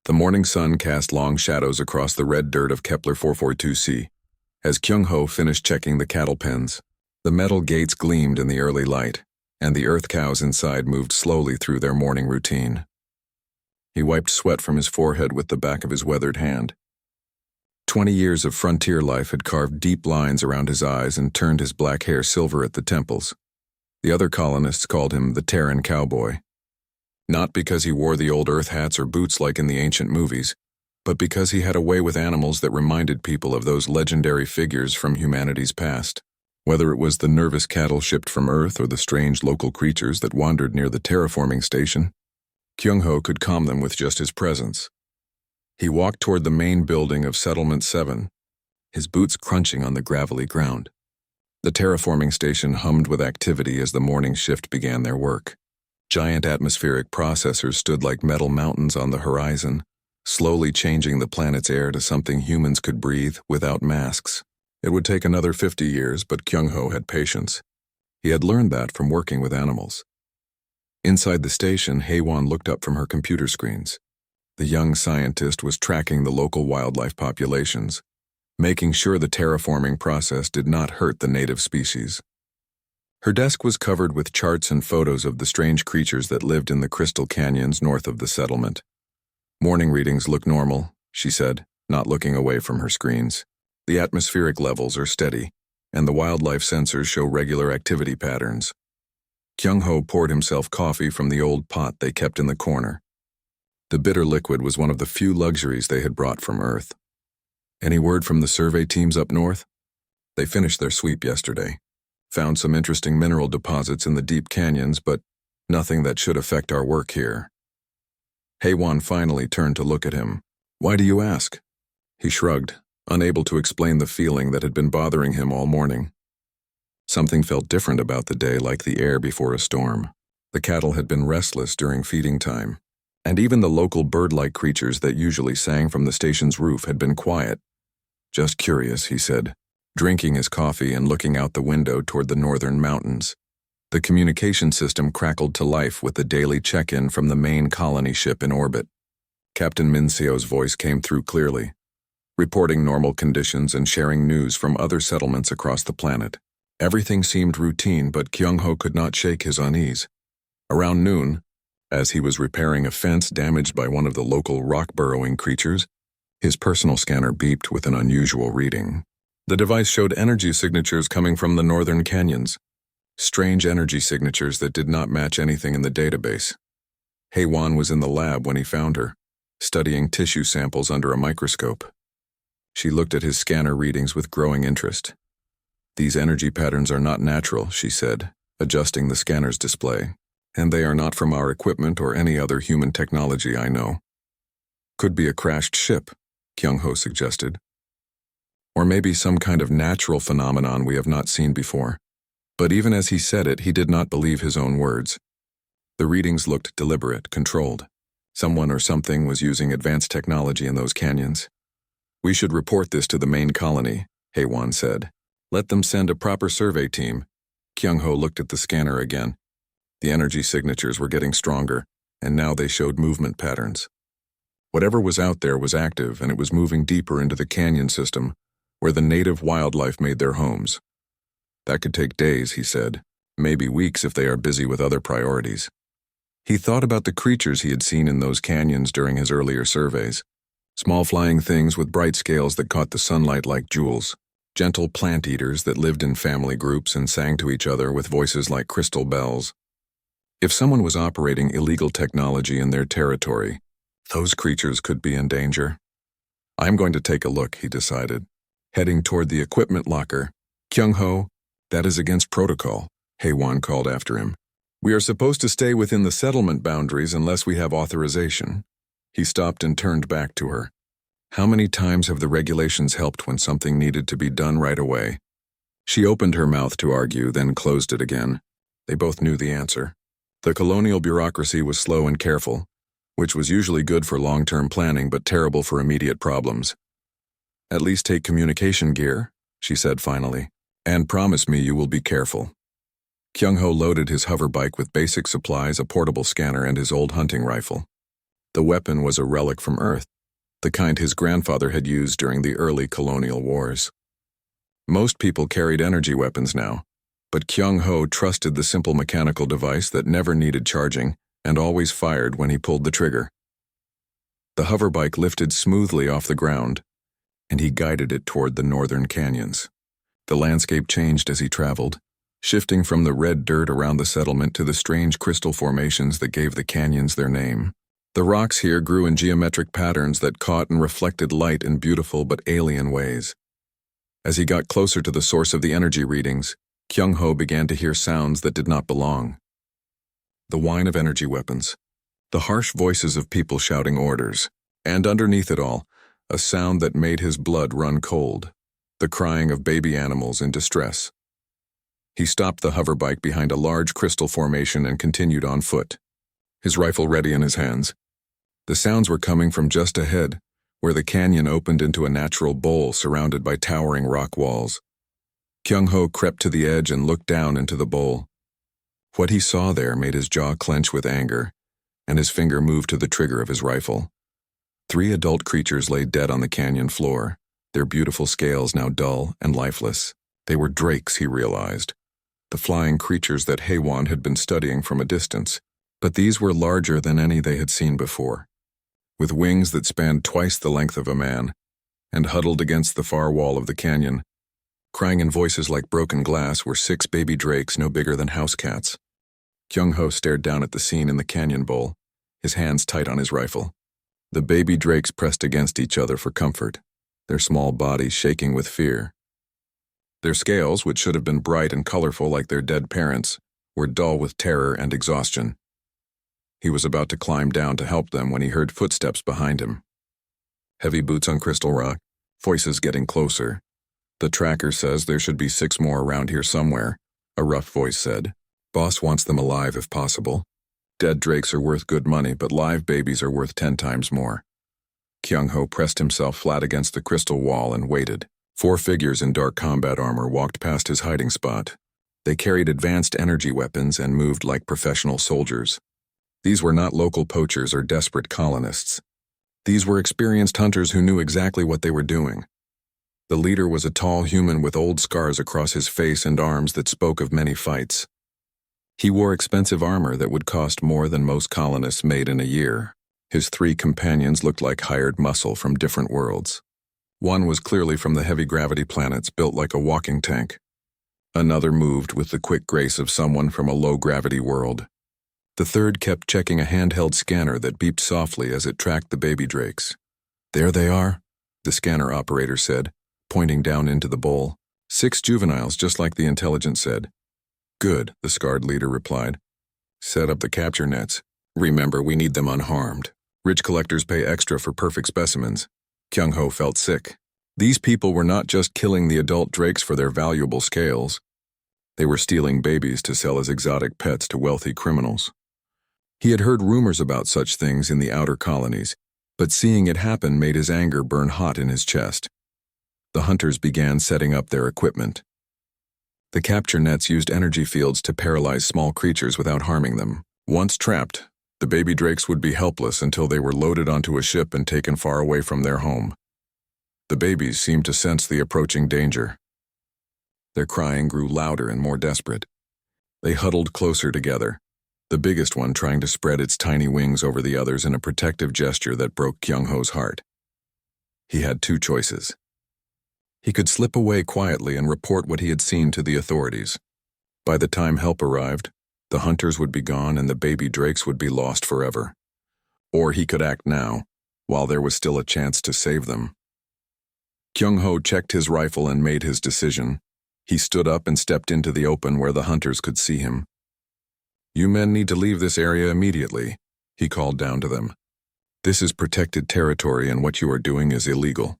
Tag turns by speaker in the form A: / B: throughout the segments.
A: The morning sun cast long shadows across the red dirt of Kepler 442c. As Kyung-ho finished checking the cattle pens, the metal gates gleamed in the early light, and the earth cows inside moved slowly through their morning routine. He wiped sweat from his forehead with the back of his weathered hand. 20 years of frontier life had carved deep lines around his eyes and turned his black hair silver at the temples. The other colonists called him the TerranCowboy. Not because he wore the old earth hats or boots like in the ancient movies, but because he had a way with animals that reminded people of those legendary figures from humanity's past. Whether it was the nervous cattle shipped from Earth or the strange local creatures that wandered near the terraforming station, Kyung-ho could calm them with just his presence. He walked toward the main building of Settlement 7, his boots crunching on the gravelly ground. The terraforming station hummed with activity as the morning shift began their work. Giant atmospheric processors stood like metal mountains on the horizon, slowly changing the planet's air to something humans could breathe without masks. It would take another 50 years, but Kyung-ho had patience. He had learned that from working with animals. Inside the station, Hae-won looked up from her computer screens. The young scientist was tracking the local wildlife populations, making sure the terraforming process did not hurt the native species. Her desk was covered with charts and photos of the strange creatures that lived in the crystal canyons north of the settlement. Morning readings look normal, she said, not looking away from her screens. The atmospheric levels are steady, and the wildlife sensors show regular activity patterns. Kyung-ho poured himself coffee from the old pot they kept in the corner. The bitter liquid was one of the few luxuries they had brought from Earth. Any word from the survey teams up north? They finished their sweep yesterday. Found some interesting mineral deposits in the deep canyons, but nothing that should affect our work here. Hae-won finally turned to look at him. Why do you ask? He shrugged, unable to explain the feeling that had been bothering him all morning. Something felt different about the day, like the air before a storm. The cattle had been restless during feeding time, and even the local bird-like creatures that usually sang from the station's roof had been quiet. Just curious, he said, drinking his coffee and looking out the window toward the northern mountains. The communication system crackled to life with the daily check-in from the main colony ship in orbit. Captain Min-seo's voice came through clearly, reporting normal conditions and sharing news from other settlements across the planet. Everything seemed routine, but Kyung-ho could not shake his unease. Around noon, as he was repairing a fence damaged by one of the local rock-burrowing creatures, his personal scanner beeped with an unusual reading. The device showed energy signatures coming from the northern canyons. Strange energy signatures that did not match anything in the database. Hae-won was in the lab when he found her, studying tissue samples under a microscope. She looked at his scanner readings with growing interest. These energy patterns are not natural, she said, adjusting the scanner's display, and they are not from our equipment or any other human technology I know. Could be a crashed ship, Kyung-ho suggested. Or maybe some kind of natural phenomenon we have not seen before. But even as he said it, he did not believe his own words. The readings looked deliberate, controlled. Someone or something was using advanced technology in those canyons. We should report this to the main colony, Hae-won said. Let them send a proper survey team. Kyung-ho looked at the scanner again. The energy signatures were getting stronger, and now they showed movement patterns. Whatever was out there was active, and it was moving deeper into the canyon system, where the native wildlife made their homes. That could take days, he said, maybe weeks if they are busy with other priorities. He thought about the creatures he had seen in those canyons during his earlier surveys. Small flying things with bright scales that caught the sunlight like jewels. Gentle plant eaters that lived in family groups and sang to each other with voices like crystal bells. If someone was operating illegal technology in their territory, those creatures could be in danger. I'm going to take a look, he decided. Heading toward the equipment locker. Kyung-ho, that is against protocol, Hae-won called after him. We are supposed to stay within the settlement boundaries unless we have authorization. He stopped and turned back to her. How many times have the regulations helped when something needed to be done right away? She opened her mouth to argue, then closed it again. They both knew the answer. The colonial bureaucracy was slow and careful, which was usually good for long-term planning but terrible for immediate problems. At least take communication gear, she said finally, and promise me you will be careful. Kyung-ho loaded his hover bike with basic supplies, a portable scanner, and his old hunting rifle. The weapon was a relic from Earth, the kind his grandfather had used during the early colonial wars. Most people carried energy weapons now, but Kyung-ho trusted the simple mechanical device that never needed charging and always fired when he pulled the trigger. The hoverbike lifted smoothly off the ground, and he guided it toward the northern canyons. The landscape changed as he traveled, shifting from the red dirt around the settlement to the strange crystal formations that gave the canyons their name. The rocks here grew in geometric patterns that caught and reflected light in beautiful but alien ways. As he got closer to the source of the energy readings, Kyung-ho began to hear sounds that did not belong. The whine of energy weapons, the harsh voices of people shouting orders, and underneath it all, a sound that made his blood run cold, the crying of baby animals in distress. He stopped the hoverbike behind a large crystal formation and continued on foot, his rifle ready in his hands. The sounds were coming from just ahead, where the canyon opened into a natural bowl surrounded by towering rock walls. Kyung-ho crept to the edge and looked down into the bowl. What he saw there made his jaw clench with anger, and his finger moved to the trigger of his rifle. 3 adult creatures lay dead on the canyon floor, their beautiful scales now dull and lifeless. They were drakes, he realized, the flying creatures that Haewon had been studying from a distance, but these were larger than any they had seen before. With wings that spanned twice the length of a man, and huddled against the far wall of the canyon, crying in voices like broken glass, were 6 baby drakes no bigger than house cats. Kyung-ho stared down at the scene in the canyon bowl, his hands tight on his rifle. The baby drakes pressed against each other for comfort, their small bodies shaking with fear. Their scales, which should have been bright and colorful like their dead parents, were dull with terror and exhaustion. He was about to climb down to help them when he heard footsteps behind him. Heavy boots on crystal rock, voices getting closer. "The tracker says there should be 6 more around here somewhere," a rough voice said. "Boss wants them alive if possible. Dead drakes are worth good money, but live babies are worth 10 times more." Kyung-ho pressed himself flat against the crystal wall and waited. 4 figures in dark combat armor walked past his hiding spot. They carried advanced energy weapons and moved like professional soldiers. These were not local poachers or desperate colonists. These were experienced hunters who knew exactly what they were doing. The leader was a tall human with old scars across his face and arms that spoke of many fights. He wore expensive armor that would cost more than most colonists made in a year. His 3 companions looked like hired muscle from different worlds. One was clearly from the heavy gravity planets, built like a walking tank. Another moved with the quick grace of someone from a low-gravity world. The third kept checking a handheld scanner that beeped softly as it tracked the baby drakes. "There they are," the scanner operator said, pointing down into the bowl. 6 juveniles, just like the intelligence said. "Good," the scarred leader replied. "Set up the capture nets. Remember, we need them unharmed. Rich collectors pay extra for perfect specimens." Kyung-ho felt sick. These people were not just killing the adult drakes for their valuable scales. They were stealing babies to sell as exotic pets to wealthy criminals. He had heard rumors about such things in the outer colonies, but seeing it happen made his anger burn hot in his chest. The hunters began setting up their equipment. The capture nets used energy fields to paralyze small creatures without harming them. Once trapped, the baby drakes would be helpless until they were loaded onto a ship and taken far away from their home. The babies seemed to sense the approaching danger. Their crying grew louder and more desperate. They huddled closer together, the biggest one trying to spread its tiny wings over the others in a protective gesture that broke Kyung-ho's heart. He had 2 choices. He could slip away quietly and report what he had seen to the authorities. By the time help arrived, the hunters would be gone and the baby drakes would be lost forever. Or he could act now, while there was still a chance to save them. Kyung-ho checked his rifle and made his decision. He stood up and stepped into the open where the hunters could see him. "You men need to leave this area immediately," he called down to them. "This is protected territory and what you are doing is illegal."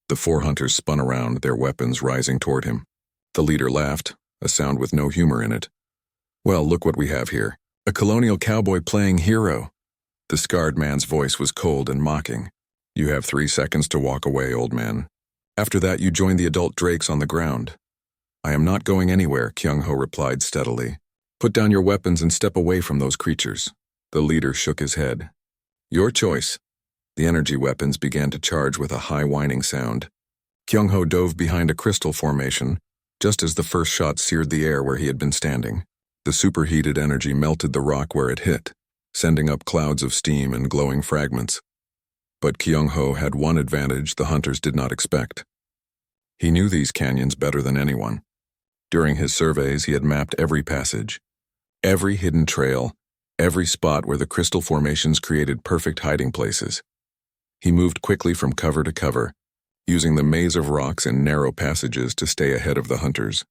A: The 4 hunters spun around, their weapons rising toward him. The leader laughed, a sound with no humor in it. "Well, look what we have here. A colonial cowboy playing hero." The scarred man's voice was cold and mocking. "You have 3 seconds to walk away, old man. After that, you join the adult drakes on the ground." "I am not going anywhere," Kyung-ho replied steadily. "Put down your weapons and step away from those creatures." The leader shook his head. Your choice. The energy weapons began to charge with a high whining sound. Kyung-ho dove behind a crystal formation, just as the first shot seared the air where he had been standing. The superheated energy melted the rock where it hit, sending up clouds of steam and glowing fragments. But Kyung-ho had one advantage the hunters did not expect. He knew these canyons better than anyone. During his surveys, he had mapped every passage, every hidden trail, every spot where the crystal formations created perfect hiding places. He moved quickly from cover to cover, using the maze of rocks and narrow passages to stay ahead of the hunters.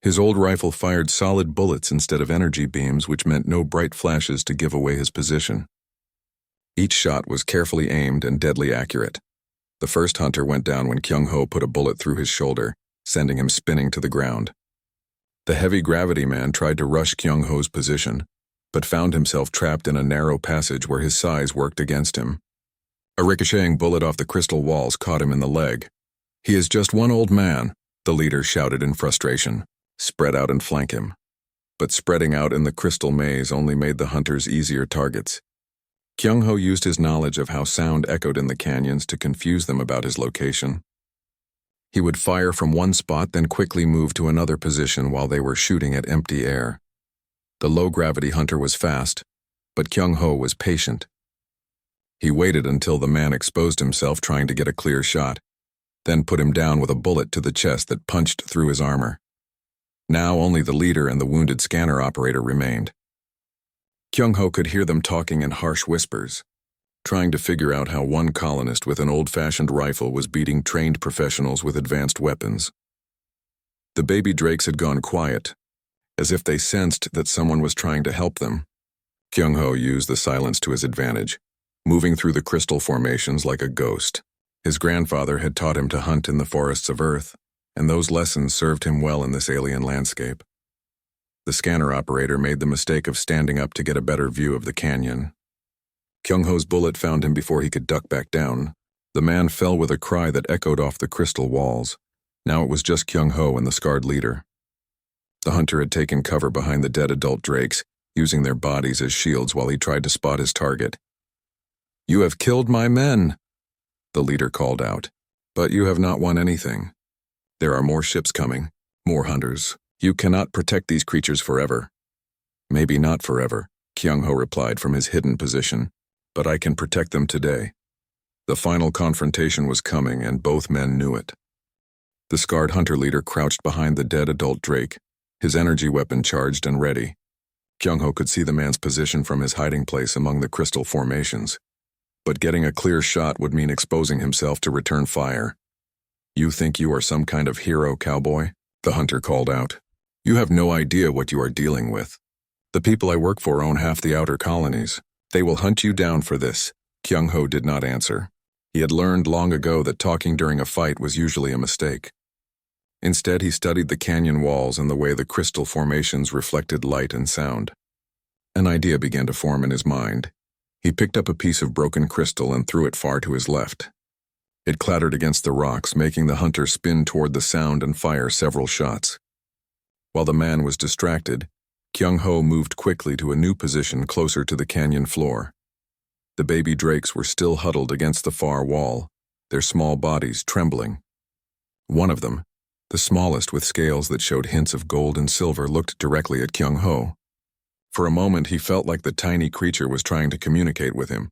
A: His old rifle fired solid bullets instead of energy beams, which meant no bright flashes to give away his position. Each shot was carefully aimed and deadly accurate. The first hunter went down when Kyung-ho put a bullet through his shoulder, sending him spinning to the ground. The heavy gravity man tried to rush Kyung-ho's position, but found himself trapped in a narrow passage where his size worked against him. A ricocheting bullet off the crystal walls caught him in the leg. "He is just one old man," the leader shouted in frustration. "Spread out and flank him." But spreading out in the crystal maze only made the hunters easier targets. Kyung-ho used his knowledge of how sound echoed in the canyons to confuse them about his location. He would fire from one spot, then quickly move to another position while they were shooting at empty air. The low-gravity hunter was fast, but Kyung-ho was patient. He waited until the man exposed himself trying to get a clear shot, then put him down with a bullet to the chest that punched through his armor. Now only the leader and the wounded scanner operator remained. Kyung-ho could hear them talking in harsh whispers, trying to figure out how one colonist with an old-fashioned rifle was beating trained professionals with advanced weapons. The baby drakes had gone quiet, as if they sensed that someone was trying to help them. Kyung-ho used the silence to his advantage, moving through the crystal formations like a ghost. His grandfather had taught him to hunt in the forests of Earth, and those lessons served him well in this alien landscape. The scanner operator made the mistake of standing up to get a better view of the canyon. Kyung-ho's bullet found him before he could duck back down. The man fell with a cry that echoed off the crystal walls. Now it was just Kyung-ho and the scarred leader. The hunter had taken cover behind the dead adult drakes, using their bodies as shields while he tried to spot his target. "You have killed my men," the leader called out, "but you have not won anything. There are more ships coming, more hunters. You cannot protect these creatures forever." "Maybe not forever," Kyung-ho replied from his hidden position, "but I can protect them today." The final confrontation was coming, and both men knew it. The scarred hunter leader crouched behind the dead adult drake, his energy weapon charged and ready. Kyung-ho could see the man's position from his hiding place among the crystal formations, but getting a clear shot would mean exposing himself to return fire. "You think you are some kind of hero, cowboy?" the hunter called out. "You have no idea what you are dealing with. The people I work for own half the outer colonies. They will hunt you down for this." Kyung-ho did not answer. He had learned long ago that talking during a fight was usually a mistake. Instead, he studied the canyon walls and the way the crystal formations reflected light and sound. An idea began to form in his mind. He picked up a piece of broken crystal and threw it far to his left. It clattered against the rocks, making the hunter spin toward the sound and fire several shots. While the man was distracted, Kyung-ho moved quickly to a new position closer to the canyon floor. The baby drakes were still huddled against the far wall, their small bodies trembling. One of them, the smallest with scales that showed hints of gold and silver, looked directly at Kyung-ho. For a moment he felt like the tiny creature was trying to communicate with him,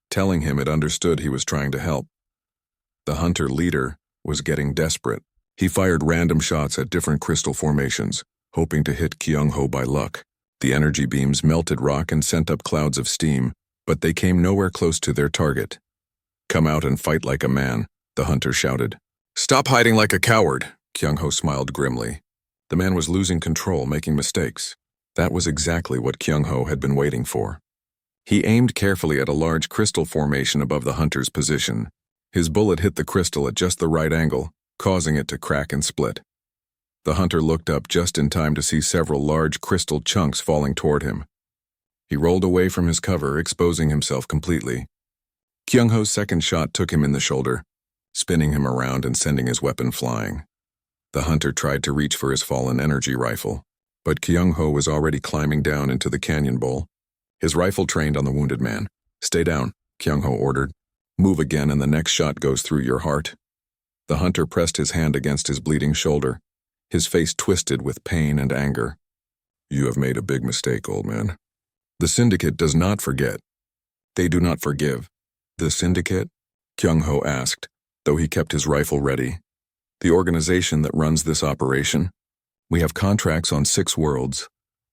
A: telling him it understood he was trying to help. The hunter leader was getting desperate. He fired random shots at different crystal formations, hoping to hit Kyung-ho by luck. The energy beams melted rock and sent up clouds of steam, but they came nowhere close to their target. "Come out and fight like a man," the hunter shouted. "Stop hiding like a coward," Kyung-ho smiled grimly. The man was losing control, making mistakes. That was exactly what Kyung-ho had been waiting for. He aimed carefully at a large crystal formation above the hunter's position. His bullet hit the crystal at just the right angle, causing it to crack and split. The hunter looked up just in time to see several large crystal chunks falling toward him. He rolled away from his cover, exposing himself completely. Kyung-ho's second shot took him in the shoulder, spinning him around and sending his weapon flying. The hunter tried to reach for his fallen energy rifle, but Kyung-ho was already climbing down into the canyon bowl, his rifle trained on the wounded man. Stay down, Kyung-ho ordered. Move again and the next shot goes through your heart. The hunter pressed his hand against his bleeding shoulder, his face twisted with pain and anger. You have made a big mistake, old man. The syndicate does not forget. They do not forgive. The syndicate? Kyung-ho asked, though he kept his rifle ready. The organization that runs this operation? We have contracts on 6 worlds,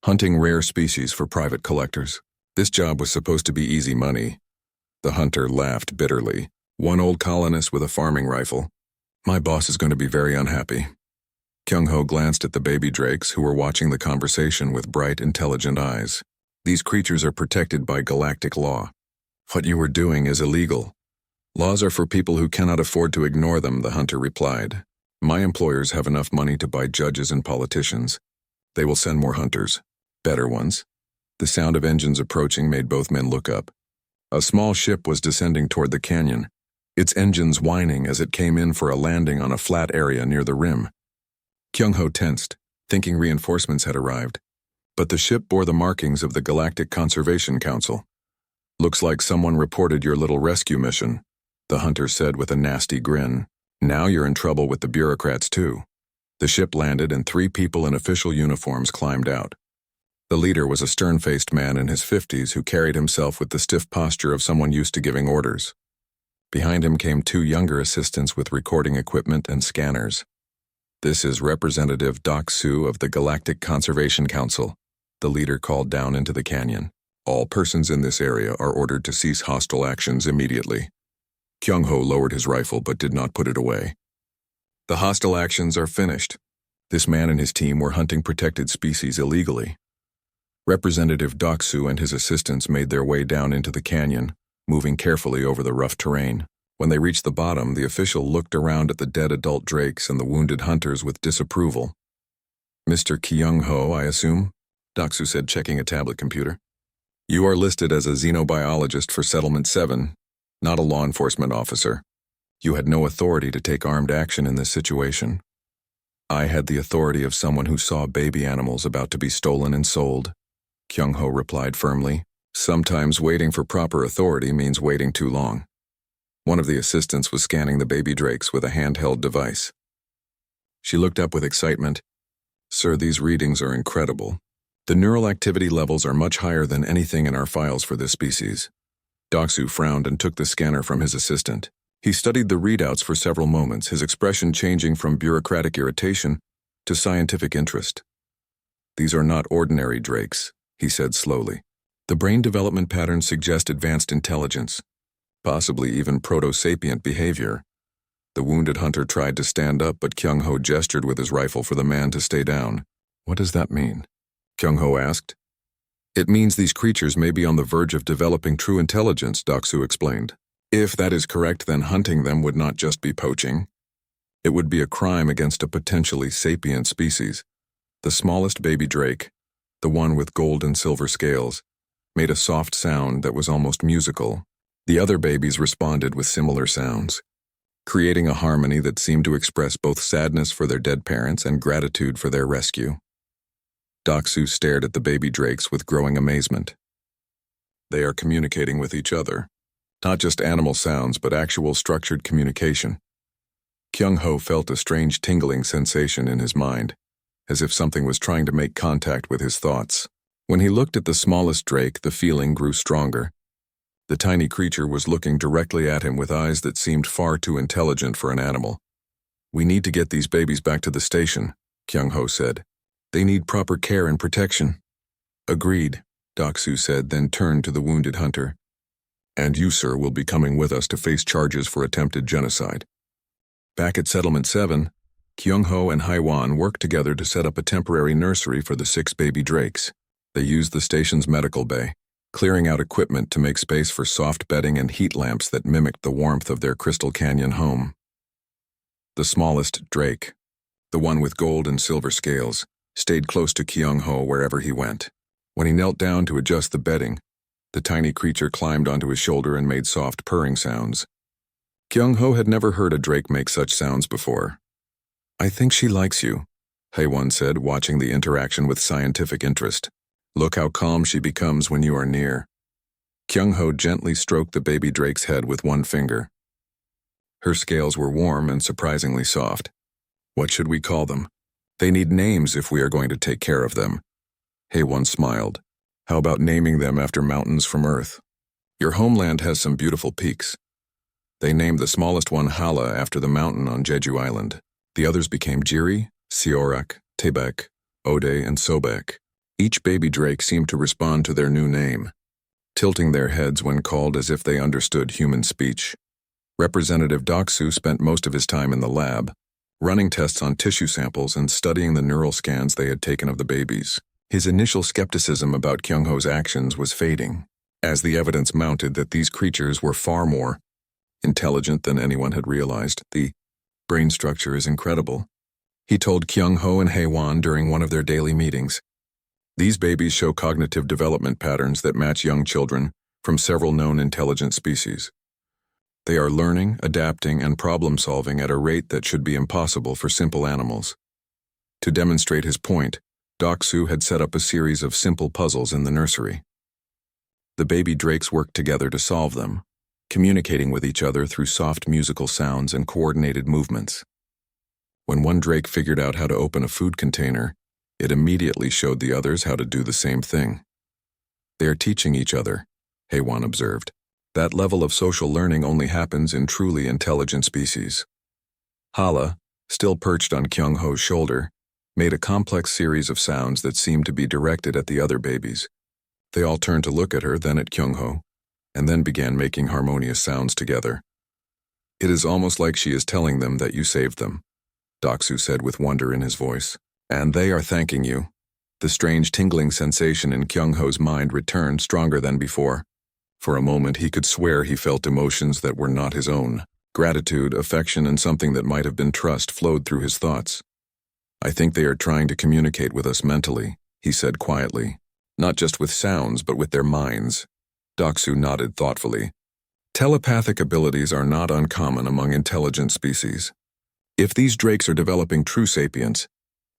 A: hunting rare species for private collectors. This job was supposed to be easy money. The hunter laughed bitterly. One old colonist with a farming rifle. My boss is going to be very unhappy. Kyung-ho glanced at the baby drakes who were watching the conversation with bright, intelligent eyes. These creatures are protected by galactic law. What you are doing is illegal. Laws are for people who cannot afford to ignore them, the hunter replied. My employers have enough money to buy judges and politicians. They will send more hunters. Better ones. The sound of engines approaching made both men look up. A small ship was descending toward the canyon, its engines whining as it came in for a landing on a flat area near the rim. Kyung-ho tensed, thinking reinforcements had arrived. But the ship bore the markings of the Galactic Conservation Council. Looks like someone reported your little rescue mission, the hunter said with a nasty grin. Now you're in trouble with the bureaucrats too. The ship landed and 3 people in official uniforms climbed out. The leader was a stern-faced man in his 50s who carried himself with the stiff posture of someone used to giving orders. Behind him came 2 younger assistants with recording equipment and scanners. This is Representative Doc Soo of the Galactic Conservation Council, the leader called down into the canyon. All persons in this area are ordered to cease hostile actions immediately. Kyung-ho lowered his rifle but did not put it away. The hostile actions are finished. This man and his team were hunting protected species illegally. Representative Doc Soo and his assistants made their way down into the canyon, moving carefully over the rough terrain. When they reached the bottom, the official looked around at the dead adult drakes and the wounded hunters with disapproval. Mr. Kyung-ho, I assume? Doc Soo said, checking a tablet computer. You are listed as a xenobiologist for Settlement 7, not a law enforcement officer. You had no authority to take armed action in this situation. I had the authority of someone who saw baby animals about to be stolen and sold, Kyung-ho replied firmly. Sometimes waiting for proper authority means waiting too long. One of the assistants was scanning the baby drakes with a handheld device. She looked up with excitement. Sir, these readings are incredible. The neural activity levels are much higher than anything in our files for this species. Doc Soo frowned and took the scanner from his assistant. He studied the readouts for several moments, his expression changing from bureaucratic irritation to scientific interest. These are not ordinary drakes, he said slowly. The brain development patterns suggest advanced intelligence, possibly even proto-sapient behavior. The wounded hunter tried to stand up, but Kyung-ho gestured with his rifle for the man to stay down. What does that mean? Kyung-ho asked. It means these creatures may be on the verge of developing true intelligence, Doc Soo explained. If that is correct, then hunting them would not just be poaching. It would be a crime against a potentially sapient species. The smallest baby drake, the one with gold and silver scales, made a soft sound that was almost musical. The other babies responded with similar sounds, creating a harmony that seemed to express both sadness for their dead parents and gratitude for their rescue. Doc Soo stared at the baby drakes with growing amazement. They are communicating with each other. Not just animal sounds, but actual structured communication. Kyung-ho felt a strange tingling sensation in his mind, as if something was trying to make contact with his thoughts. When he looked at the smallest drake, the feeling grew stronger. The tiny creature was looking directly at him with eyes that seemed far too intelligent for an animal. We need to get these babies back to the station, Kyung-ho said. They need proper care and protection. Agreed, Doc Soo said, then turned to the wounded hunter. And you, sir, will be coming with us to face charges for attempted genocide. Back at Settlement 7, Kyung-ho and Haiwan worked together to set up a temporary nursery for the 6 baby drakes. They used the station's medical bay, clearing out equipment to make space for soft bedding and heat lamps that mimicked the warmth of their Crystal Canyon home. The smallest drake, the one with gold and silver scales, stayed close to Kyung-ho wherever he went. When he knelt down to adjust the bedding, the tiny creature climbed onto his shoulder and made soft purring sounds. Kyung-ho had never heard a drake make such sounds before. I think she likes you, Haiwan said, watching the interaction with scientific interest. Look how calm she becomes when you are near. Kyung-ho gently stroked the baby drake's head with one finger. Her scales were warm and surprisingly soft. What should we call them? They need names if we are going to take care of them. Haewon smiled. How about naming them after mountains from Earth? Your homeland has some beautiful peaks. They named the smallest one Hala after the mountain on Jeju Island. The others became Jiri, Seorak, Taebek, Ode, and Sobek. Each baby drake seemed to respond to their new name, tilting their heads when called as if they understood human speech. Representative Doksu spent most of his time in the lab, running tests on tissue samples and studying the neural scans they had taken of the babies. His initial skepticism about Kyung-ho's actions was fading, as the evidence mounted that these creatures were far more intelligent than anyone had realized. The brain structure is incredible, he told Kyung-ho and Haewon during one of their daily meetings. These babies show cognitive development patterns that match young children from several known intelligent species. They are learning, adapting, and problem-solving at a rate that should be impossible for simple animals. To demonstrate his point, Doksu had set up a series of simple puzzles in the nursery. The baby drakes worked together to solve them, communicating with each other through soft musical sounds and coordinated movements. When one drake figured out how to open a food container, it immediately showed the others how to do the same thing. They are teaching each other, Haewon observed. That level of social learning only happens in truly intelligent species. Hala, still perched on Kyung-ho's shoulder, made a complex series of sounds that seemed to be directed at the other babies. They all turned to look at her, then at Kyung-ho, and then began making harmonious sounds together. It is almost like she is telling them that you saved them, Doksu said with wonder in his voice. And they are thanking you. The strange tingling sensation in Kyung-ho's mind returned stronger than before. For a moment he could swear he felt emotions that were not his own. Gratitude, affection, and something that might have been trust flowed through his thoughts. I think they are trying to communicate with us mentally, he said quietly. Not just with sounds, but with their minds. Doksu nodded thoughtfully. Telepathic abilities are not uncommon among intelligent species. If these drakes are developing true sapience,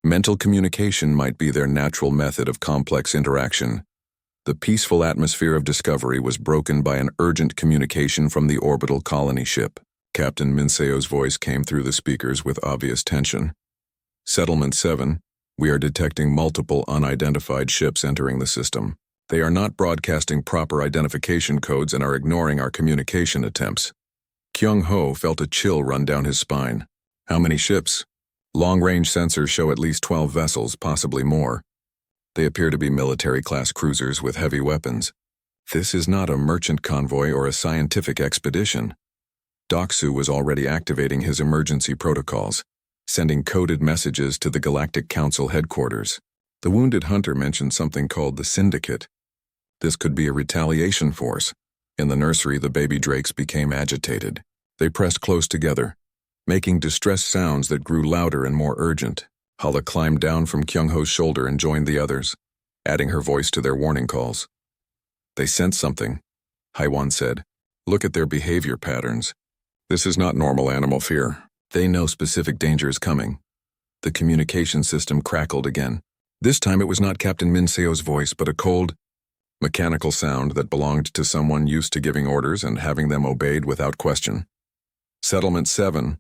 A: mental communication might be their natural method of complex interaction. The peaceful atmosphere of discovery was broken by an urgent communication from the orbital colony ship. Captain Minseo's voice came through the speakers with obvious tension. Settlement 7, we are detecting multiple unidentified ships entering the system. They are not broadcasting proper identification codes and are ignoring our communication attempts. Kyung-ho felt a chill run down his spine. How many ships? Long-range sensors show at least 12 vessels, possibly more. They appear to be military-class cruisers with heavy weapons. This is not a merchant convoy or a scientific expedition. Doksu was already activating his emergency protocols, sending coded messages to the Galactic Council headquarters. The wounded hunter mentioned something called the Syndicate. This could be a retaliation force. In the nursery, the baby drakes became agitated. They pressed close together, making distressed sounds that grew louder and more urgent. Hala climbed down from Kyung-ho's shoulder and joined the others, adding her voice to their warning calls. They sense something, Haewon said. Look at their behavior patterns. This is not normal animal fear. They know specific danger is coming. The communication system crackled again. This time it was not Captain Minseo's voice, but a cold, mechanical sound that belonged to someone used to giving orders and having them obeyed without question. Settlement 7.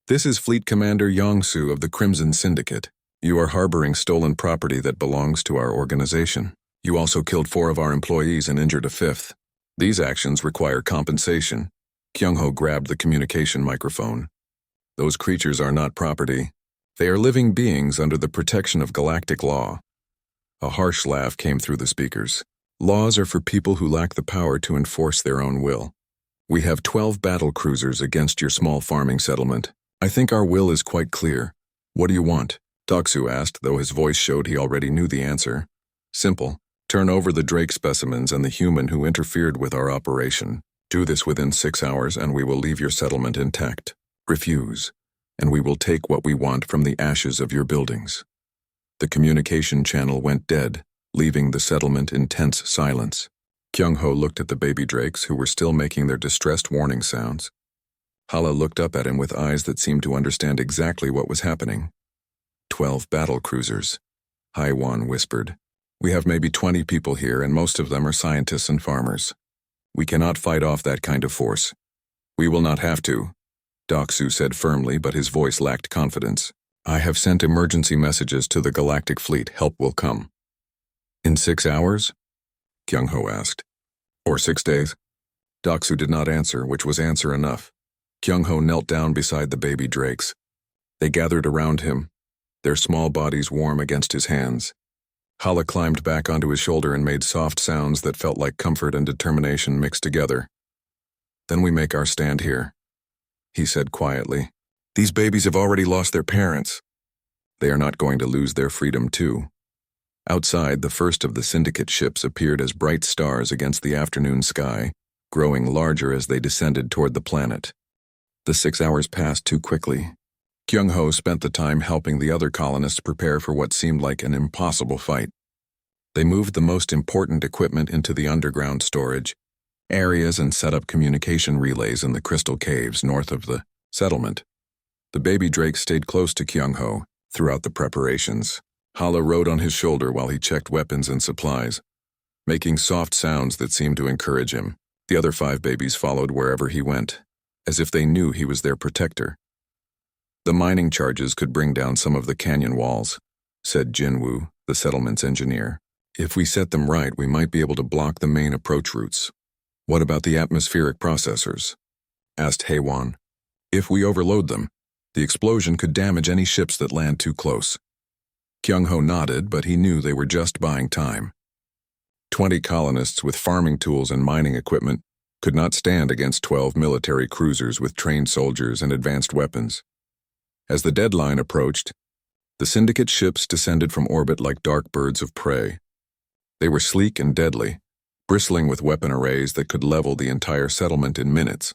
A: This is Fleet Commander Yong-soo of the Crimson Syndicate. You are harboring stolen property that belongs to our organization. You also killed 4 of our employees and injured a 5th. These actions require compensation. Kyung-ho grabbed the communication microphone. Those creatures are not property. They are living beings under the protection of galactic law. A harsh laugh came through the speakers. Laws are for people who lack the power to enforce their own will. We have 12 battle cruisers against your small farming settlement. I think our will is quite clear. What do you want? Doksu asked, though his voice showed he already knew the answer. Simple. Turn over the Drake specimens and the human who interfered with our operation. Do this within 6 hours and we will leave your settlement intact. Refuse, and we will take what we want from the ashes of your buildings. The communication channel went dead, leaving the settlement in tense silence. Kyung-ho looked at the baby drakes who were still making their distressed warning sounds. Hala looked up at him with eyes that seemed to understand exactly what was happening. 12 battle cruisers, Haewon whispered. We have maybe 20 people here and most of them are scientists and farmers. We cannot fight off that kind of force. We will not have to, Doksu said firmly, but his voice lacked confidence. I have sent emergency messages to the Galactic Fleet. Help will come. In 6 hours? Kyung-ho asked. Or 6 days? Doksu did not answer, which was answer enough. Kyung-ho knelt down beside the baby drakes. They gathered around him, their small bodies warm against his hands. Hala climbed back onto his shoulder and made soft sounds that felt like comfort and determination mixed together. Then we make our stand here, he said quietly. These babies have already lost their parents. They are not going to lose their freedom too. Outside, the first of the syndicate ships appeared as bright stars against the afternoon sky, growing larger as they descended toward the planet. The 6 hours passed too quickly. Kyung-ho spent the time helping the other colonists prepare for what seemed like an impossible fight. They moved the most important equipment into the underground storage areas and set up communication relays in the crystal caves north of the settlement. The baby drake stayed close to Kyung-ho throughout the preparations. Hala rode on his shoulder while he checked weapons and supplies, making soft sounds that seemed to encourage him. The other 5 babies followed wherever he went, as if they knew he was their protector. The mining charges could bring down some of the canyon walls, said Jinwoo, the settlement's engineer. If we set them right, we might be able to block the main approach routes. What about the atmospheric processors? Asked Haewon. If we overload them, the explosion could damage any ships that land too close. Kyung-ho nodded, but he knew they were just buying time. 20 colonists with farming tools and mining equipment could not stand against 12 military cruisers with trained soldiers and advanced weapons. As the deadline approached, the syndicate ships descended from orbit like dark birds of prey. They were sleek and deadly, bristling with weapon arrays that could level the entire settlement in minutes.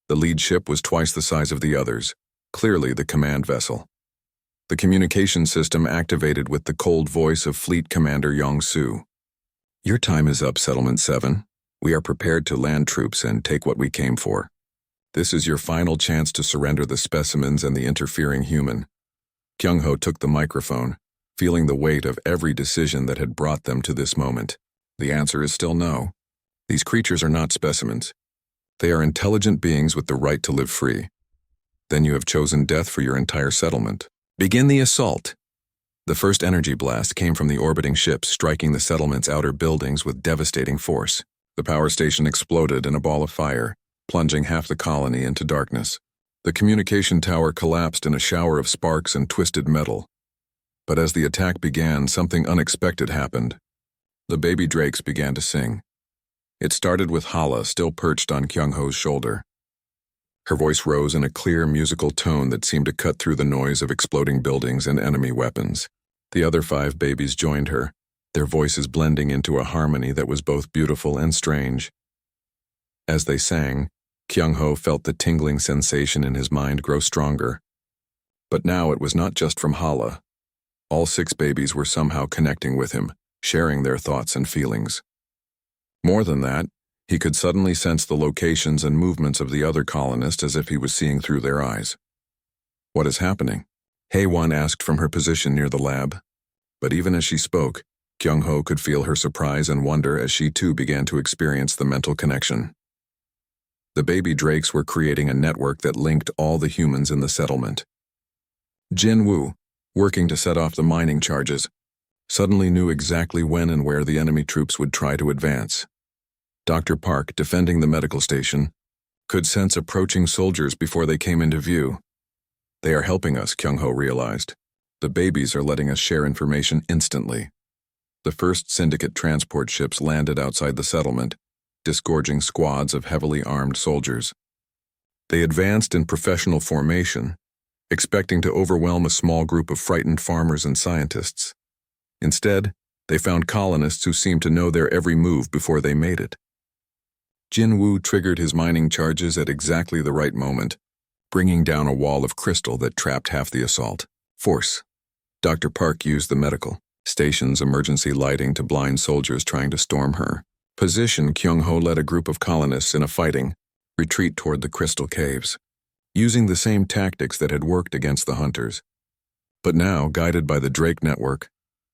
A: The lead ship was twice the size of the others, clearly the command vessel. The communication system activated with the cold voice of Fleet Commander Yong-soo. Your time is up, Settlement 7. We are prepared to land troops and take what we came for. This is your final chance to surrender the specimens and the interfering human. Kyung-ho took the microphone, feeling the weight of every decision that had brought them to this moment. The answer is still no. These creatures are not specimens. They are intelligent beings with the right to live free. Then you have chosen death for your entire settlement. Begin the assault. The first energy blast came from the orbiting ships, striking the settlement's outer buildings with devastating force. The power station exploded in a ball of fire, plunging half the colony into darkness. The communication tower collapsed in a shower of sparks and twisted metal. But as the attack began, something unexpected happened. The baby drakes began to sing. It started with Hala still perched on Kyung-ho's shoulder. Her voice rose in a clear musical tone that seemed to cut through the noise of exploding buildings and enemy weapons. The other 5 babies joined her, their voices blending into a harmony that was both beautiful and strange. As they sang, Kyung-ho felt the tingling sensation in his mind grow stronger. But now it was not just from Hala. All 6 babies were somehow connecting with him, sharing their thoughts and feelings. More than that, he could suddenly sense the locations and movements of the other colonists as if he was seeing through their eyes. What is happening? Haewon asked from her position near the lab. But even as she spoke, Kyung-ho could feel her surprise and wonder as she too began to experience the mental connection. The baby drakes were creating a network that linked all the humans in the settlement. Jinwoo, working to set off the mining charges, suddenly knew exactly when and where the enemy troops would try to advance. Dr. Park, defending the medical station, could sense approaching soldiers before they came into view. They are helping us, Kyung-ho realized. The babies are letting us share information instantly. The first syndicate transport ships landed outside the settlement, disgorging squads of heavily armed soldiers. They advanced in professional formation, expecting to overwhelm a small group of frightened farmers and scientists. Instead, they found colonists who seemed to know their every move before they made it. Jinwoo triggered his mining charges at exactly the right moment, bringing down a wall of crystal that trapped half the assault. Force. Dr. Park used the medical station's emergency lighting to blind soldiers trying to storm her. Position, Kyung-ho led a group of colonists in a fighting retreat toward the crystal caves, using the same tactics that had worked against the hunters. But now, guided by the Drake network,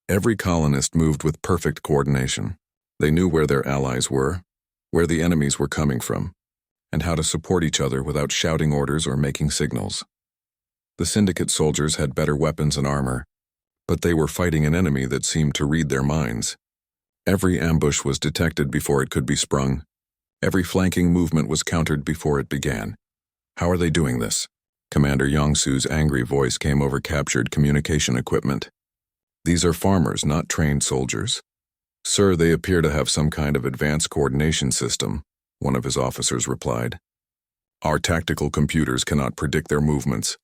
A: every colonist moved with perfect coordination. They knew where their allies were, where the enemies were coming from, and how to support each other without shouting orders or making signals. The Syndicate soldiers had better weapons and armor, but they were fighting an enemy that seemed to read their minds. Every ambush was detected before it could be sprung. Every flanking movement was countered before it began. How are they doing this? Commander Yongsu's angry voice came over captured communication equipment. These are farmers, not trained soldiers. Sir, they appear to have some kind of advanced coordination system, one of his officers replied. Our tactical computers cannot predict their movements.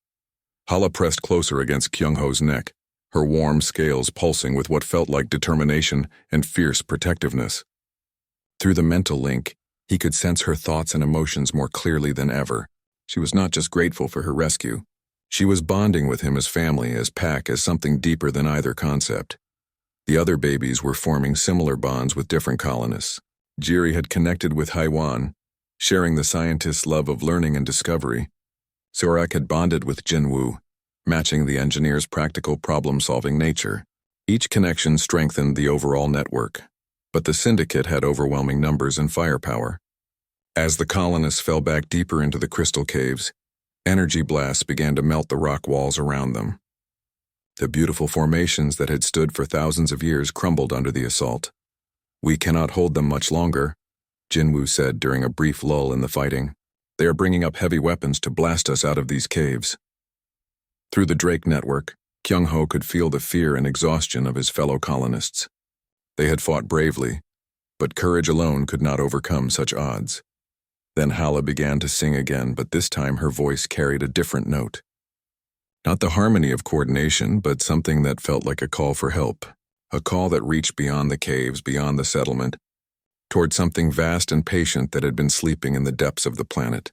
A: Hala pressed closer against Kyung-ho's neck, her warm scales pulsing with what felt like determination and fierce protectiveness. Through the mental link, he could sense her thoughts and emotions more clearly than ever. She was not just grateful for her rescue. She was bonding with him as family, as pack, as something deeper than either concept. The other babies were forming similar bonds with different colonists. Jiri had connected with Haiwan, sharing the scientist's love of learning and discovery. Sorak had bonded with Jinwu, matching the engineer's practical problem-solving nature. Each connection strengthened the overall network, but the Syndicate had overwhelming numbers and firepower. As the colonists fell back deeper into the crystal caves, energy blasts began to melt the rock walls around them. The beautiful formations that had stood for thousands of years crumbled under the assault. We cannot hold them much longer, Jinwu said during a brief lull in the fighting. They are bringing up heavy weapons to blast us out of these caves. Through the Drake network, Kyung-ho could feel the fear and exhaustion of his fellow colonists. They had fought bravely, but courage alone could not overcome such odds. Then Hala began to sing again, but this time her voice carried a different note. Not the harmony of coordination, but something that felt like a call for help, a call that reached beyond the caves, beyond the settlement, toward something vast and patient that had been sleeping in the depths of the planet.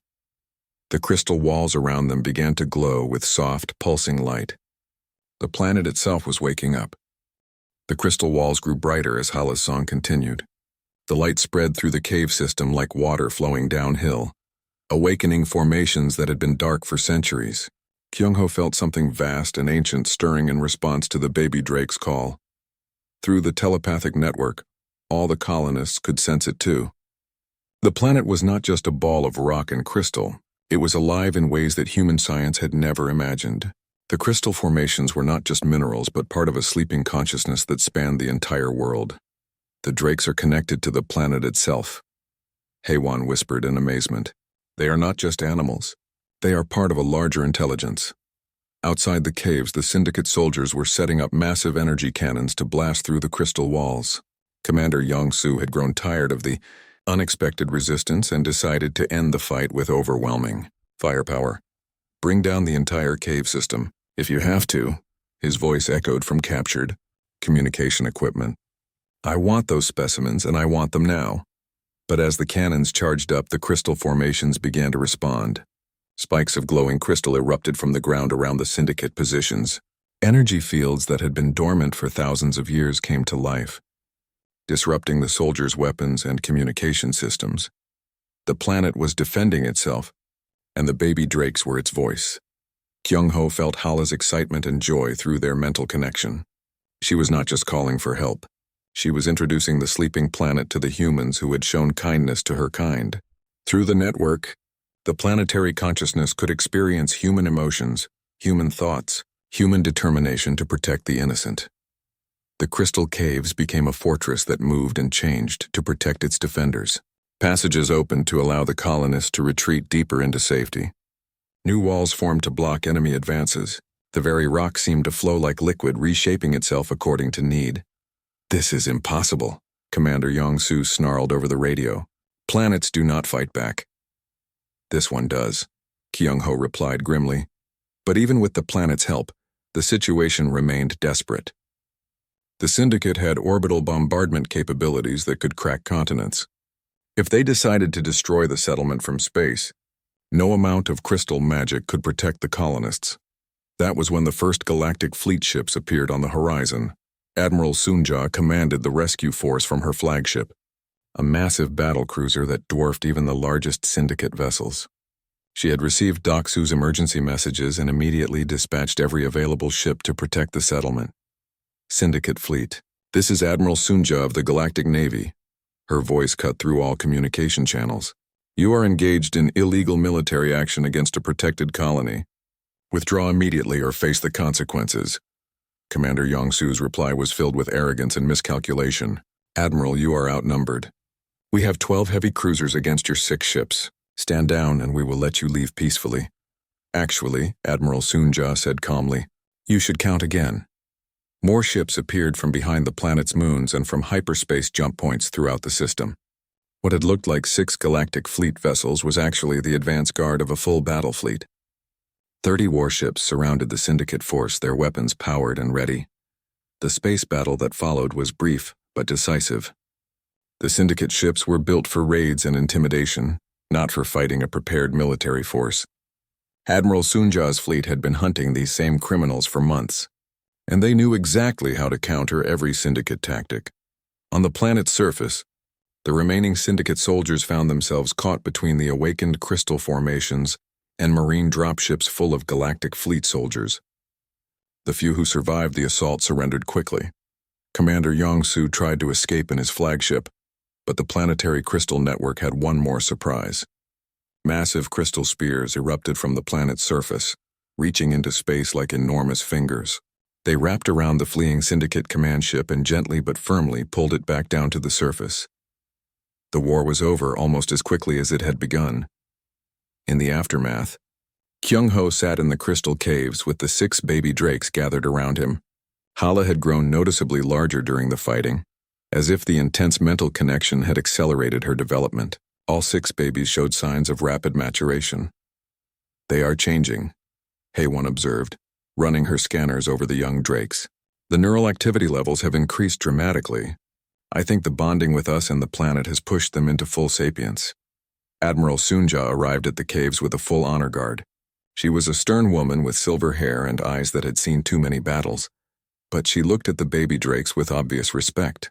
A: The crystal walls around them began to glow with soft, pulsing light. The planet itself was waking up. The crystal walls grew brighter as Hala's song continued. The light spread through the cave system like water flowing downhill, awakening formations that had been dark for centuries. Kyung-ho felt something vast and ancient stirring in response to the baby drake's call. Through the telepathic network, all the colonists could sense it too. The planet was not just a ball of rock and crystal, it was alive in ways that human science had never imagined. The crystal formations were not just minerals, but part of a sleeping consciousness that spanned the entire world. The drakes are connected to the planet itself, Haiwan whispered in amazement. They are not just animals. They are part of a larger intelligence. Outside the caves, the Syndicate soldiers were setting up massive energy cannons to blast through the crystal walls. Commander Yongsu had grown tired of the unexpected resistance and decided to end the fight with overwhelming firepower. Bring down the entire cave system, if you have to, his voice echoed from captured communication equipment. I want those specimens, and I want them now. But as the cannons charged up, the crystal formations began to respond. Spikes of glowing crystal erupted from the ground around the Syndicate positions. Energy fields that had been dormant for thousands of years came to life, disrupting the soldiers' weapons and communication systems. The planet was defending itself, and the baby drakes were its voice. Kyung-ho felt Hala's excitement and joy through their mental connection. She was not just calling for help. She was introducing the sleeping planet to the humans who had shown kindness to her kind. Through the network, the planetary consciousness could experience human emotions, human thoughts, human determination to protect the innocent. The crystal caves became a fortress that moved and changed to protect its defenders. Passages opened to allow the colonists to retreat deeper into safety. New walls formed to block enemy advances. The very rock seemed to flow like liquid, reshaping itself according to need. This is impossible, Commander Yongsu snarled over the radio. Planets do not fight back. This one does, Kyung-ho replied grimly. But even with the planet's help, the situation remained desperate. The Syndicate had orbital bombardment capabilities that could crack continents. If they decided to destroy the settlement from space, no amount of crystal magic could protect the colonists. That was when the first galactic fleet ships appeared on the horizon. Admiral Sunja commanded the rescue force from her flagship, a massive battlecruiser that dwarfed even the largest Syndicate vessels. She had received Doksu's emergency messages and immediately dispatched every available ship to protect the settlement. Syndicate fleet. This is Admiral Sunja of the Galactic Navy. Her voice cut through all communication channels. "You are engaged in illegal military action against a protected colony. Withdraw immediately or face the consequences." Commander Yongsu's reply was filled with arrogance and miscalculation. "Admiral, you are outnumbered. We have 12 heavy cruisers against your 6 ships. Stand down and we will let you leave peacefully." "Actually," Admiral Sunja said calmly, "you should count again." More ships appeared from behind the planet's moons and from hyperspace jump points throughout the system. What had looked like 6 galactic fleet vessels was actually the advance guard of a full battle fleet. 30 warships surrounded the Syndicate force, their weapons powered and ready. The space battle that followed was brief but decisive. The Syndicate ships were built for raids and intimidation, not for fighting a prepared military force. Admiral Sunja's fleet had been hunting these same criminals for months, and they knew exactly how to counter every Syndicate tactic. On the planet's surface, the remaining Syndicate soldiers found themselves caught between the awakened crystal formations and marine dropships full of galactic fleet soldiers. The few who survived the assault surrendered quickly. Commander Yongsu tried to escape in his flagship, but the planetary crystal network had one more surprise. Massive crystal spears erupted from the planet's surface, reaching into space like enormous fingers. They wrapped around the fleeing Syndicate command ship and gently but firmly pulled it back down to the surface. The war was over almost as quickly as it had begun. In the aftermath, Kyung-ho sat in the crystal caves with the 6 baby drakes gathered around him. Hala had grown noticeably larger during the fighting, as if the intense mental connection had accelerated her development. All 6 babies showed signs of rapid maturation. "They are changing," Haewon observed, running her scanners over the young drakes. "The neural activity levels have increased dramatically. I think the bonding with us and the planet has pushed them into full sapience." Admiral Sunja arrived at the caves with a full honor guard. She was a stern woman with silver hair and eyes that had seen too many battles, but she looked at the baby drakes with obvious respect.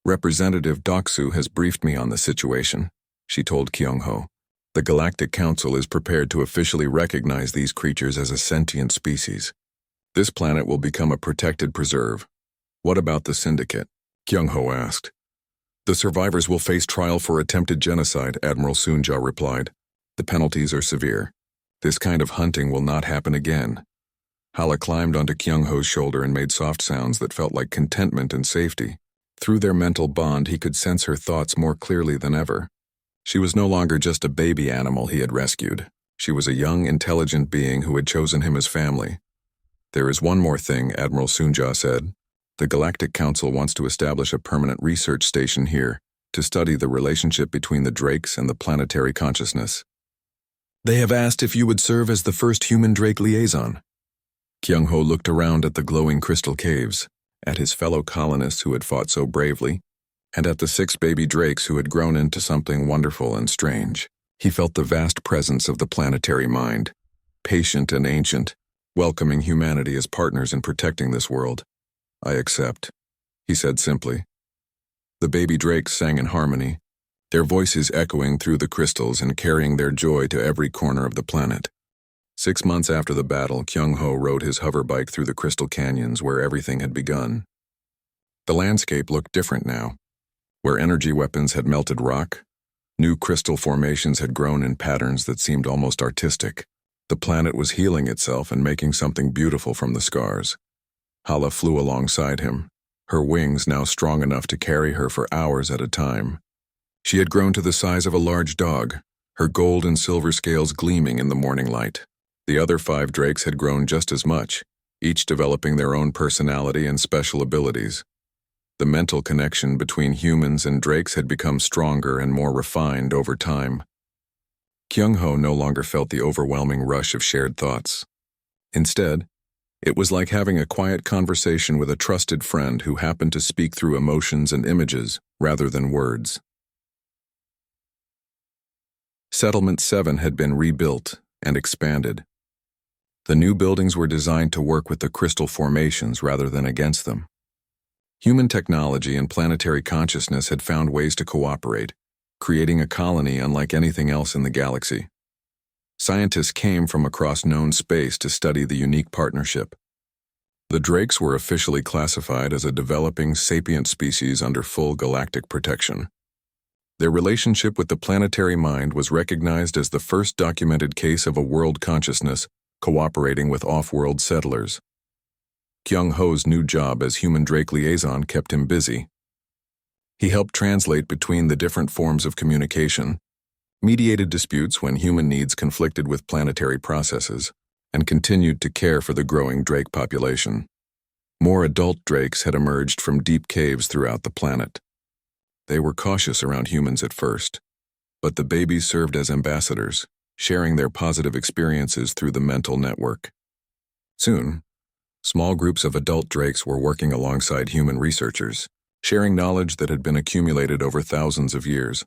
A: "Representative Doksu has briefed me on the situation," she told Kyung-ho. "The Galactic Council is prepared to officially recognize these creatures as a sentient species. This planet will become a protected preserve." "What about the Syndicate?" Kyung-ho asked. "The survivors will face trial for attempted genocide," Admiral Sunja replied. "The penalties are severe. This kind of hunting will not happen again." Hala climbed onto Kyung-ho's shoulder and made soft sounds that felt like contentment and safety. Through their mental bond, he could sense her thoughts more clearly than ever. She was no longer just a baby animal he had rescued. She was a young, intelligent being who had chosen him as family. "There is one more thing," Admiral Sunja said. "The Galactic Council wants to establish a permanent research station here to study the relationship between the drakes and the planetary consciousness. They have asked if you would serve as the first human-drake liaison." Kyung-ho looked around at the glowing crystal caves, at his fellow colonists who had fought so bravely, and at the 6 baby drakes who had grown into something wonderful and strange. He felt the vast presence of the planetary mind, patient and ancient, welcoming humanity as partners in protecting this world. "I accept," he said simply. The baby drakes sang in harmony, their voices echoing through the crystals and carrying their joy to every corner of the planet. 6 months after the battle, Kyung-ho rode his hoverbike through the crystal canyons where everything had begun. The landscape looked different now. Where energy weapons had melted rock, new crystal formations had grown in patterns that seemed almost artistic. The planet was healing itself and making something beautiful from the scars. Hala flew alongside him, her wings now strong enough to carry her for hours at a time. She had grown to the size of a large dog, her gold and silver scales gleaming in the morning light. The other 5 drakes had grown just as much, each developing their own personality and special abilities. The mental connection between humans and drakes had become stronger and more refined over time. Kyung-ho no longer felt the overwhelming rush of shared thoughts. Instead, it was like having a quiet conversation with a trusted friend who happened to speak through emotions and images rather than words. Settlement 7 had been rebuilt and expanded. The new buildings were designed to work with the crystal formations rather than against them. Human technology and planetary consciousness had found ways to cooperate, creating a colony unlike anything else in the galaxy. Scientists came from across known space to study the unique partnership. The drakes were officially classified as a developing sapient species under full galactic protection. Their relationship with the planetary mind was recognized as the first documented case of a world consciousness cooperating with off-world settlers. Kyung-ho's new job as human-Drake liaison kept him busy. He helped translate between the different forms of communication, mediated disputes when human needs conflicted with planetary processes, and continued to care for the growing Drake population. More adult Drakes had emerged from deep caves throughout the planet. They were cautious around humans at first, but the babies served as ambassadors, sharing their positive experiences through the mental network. Soon, small groups of adult Drakes were working alongside human researchers, sharing knowledge that had been accumulated over thousands of years.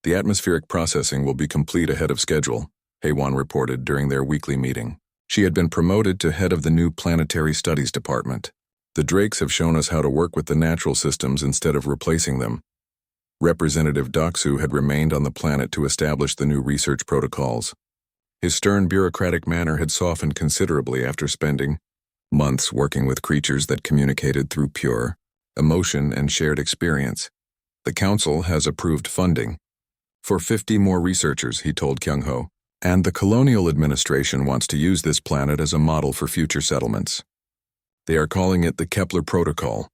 A: The atmospheric processing will be complete ahead of schedule, Haewon reported during their weekly meeting. She had been promoted to head of the new Planetary Studies Department. The Drakes have shown us how to work with the natural systems instead of replacing them. Representative Doksu had remained on the planet to establish the new research protocols. His stern bureaucratic manner had softened considerably after spending months working with creatures that communicated through pure emotion and shared experience. The Council has approved funding for 50 more researchers, he told Kyung-ho, and the Colonial Administration wants to use this planet as a model for future settlements. They are calling it the Kepler Protocol.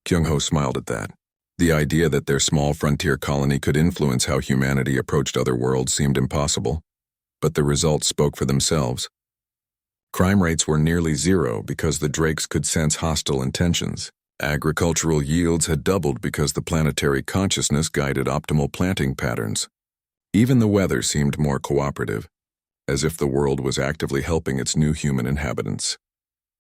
A: Kyung-ho smiled at that. The idea that their small frontier colony could influence how humanity approached other worlds seemed impossible, but the results spoke for themselves. Crime rates were nearly zero because the Drakes could sense hostile intentions. Agricultural yields had doubled because the planetary consciousness guided optimal planting patterns. Even the weather seemed more cooperative, as if the world was actively helping its new human inhabitants.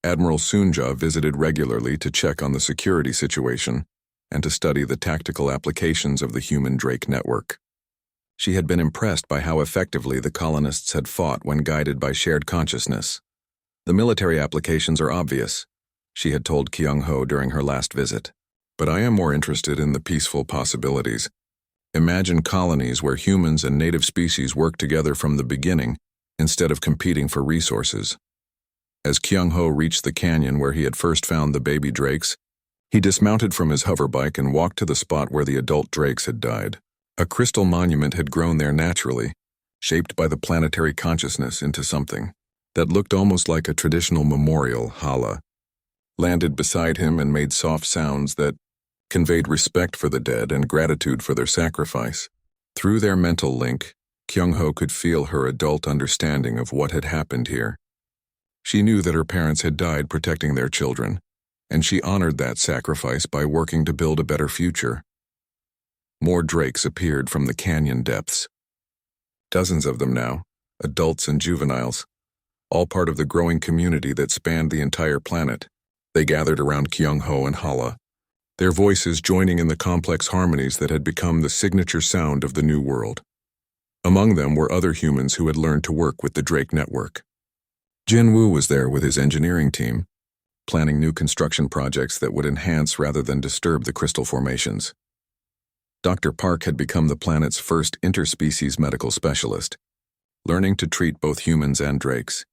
A: Admiral Sunja visited regularly to check on the security situation and to study the tactical applications of the human Drake network. She had been impressed by how effectively the colonists had fought when guided by shared consciousness. The military applications are obvious, she had told Kyung-ho during her last visit. But I am more interested in the peaceful possibilities. Imagine colonies where humans and native species work together from the beginning instead of competing for resources. As Kyung-ho reached the canyon where he had first found the baby Drakes, he dismounted from his hoverbike and walked to the spot where the adult Drakes had died. A crystal monument had grown there naturally, shaped by the planetary consciousness into something that looked almost like a traditional memorial. Hala landed beside him and made soft sounds that conveyed respect for the dead and gratitude for their sacrifice. Through their mental link, Kyung-ho could feel her adult understanding of what had happened here. She knew that her parents had died protecting their children, and she honored that sacrifice by working to build a better future. More Drakes appeared from the canyon depths. Dozens of them now, adults and juveniles, all part of the growing community that spanned the entire planet. They gathered around Kyung-ho and Hala, their voices joining in the complex harmonies that had become the signature sound of the new world. Among them were other humans who had learned to work with the Drake network. Jin-woo was there with his engineering team, planning new construction projects that would enhance rather than disturb the crystal formations. Dr. Park had become the planet's first interspecies medical specialist, learning to treat both humans and Drakes.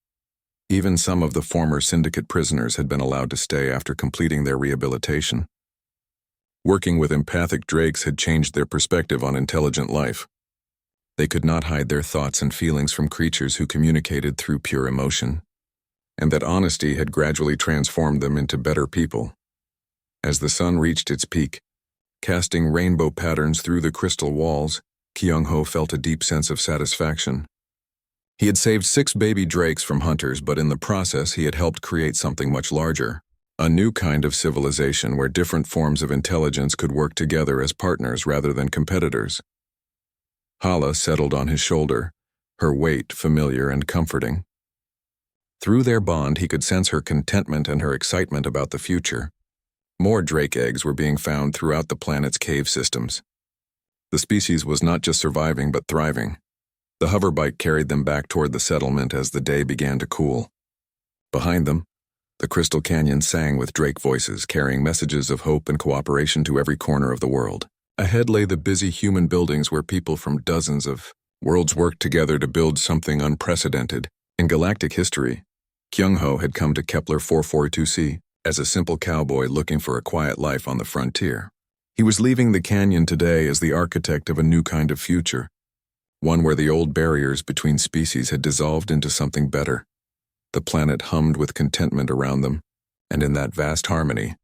A: Even some of the former syndicate prisoners had been allowed to stay after completing their rehabilitation. Working with empathic Drakes had changed their perspective on intelligent life. They could not hide their thoughts and feelings from creatures who communicated through pure emotion, and that honesty had gradually transformed them into better people. As the sun reached its peak, casting rainbow patterns through the crystal walls, Kyung-ho felt a deep sense of satisfaction. He had saved 6 baby Drakes from hunters, but in the process he had helped create something much larger. A new kind of civilization where different forms of intelligence could work together as partners rather than competitors. Hala settled on his shoulder, her weight familiar and comforting. Through their bond, he could sense her contentment and her excitement about the future. More Drake eggs were being found throughout the planet's cave systems. The species was not just surviving but thriving. The hoverbike carried them back toward the settlement as the day began to cool. Behind them, the crystal canyon sang with Drake voices, carrying messages of hope and cooperation to every corner of the world. Ahead lay the busy human buildings where people from dozens of worlds worked together to build something unprecedented. In galactic history, Kyung-ho had come to Kepler 442c as a simple cowboy looking for a quiet life on the frontier. He was leaving the canyon today as the architect of a new kind of future, one where the old barriers between species had dissolved into something better. The planet hummed with contentment around them, and in that vast harmony,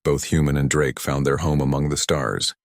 A: both human and Drake found their home among the stars.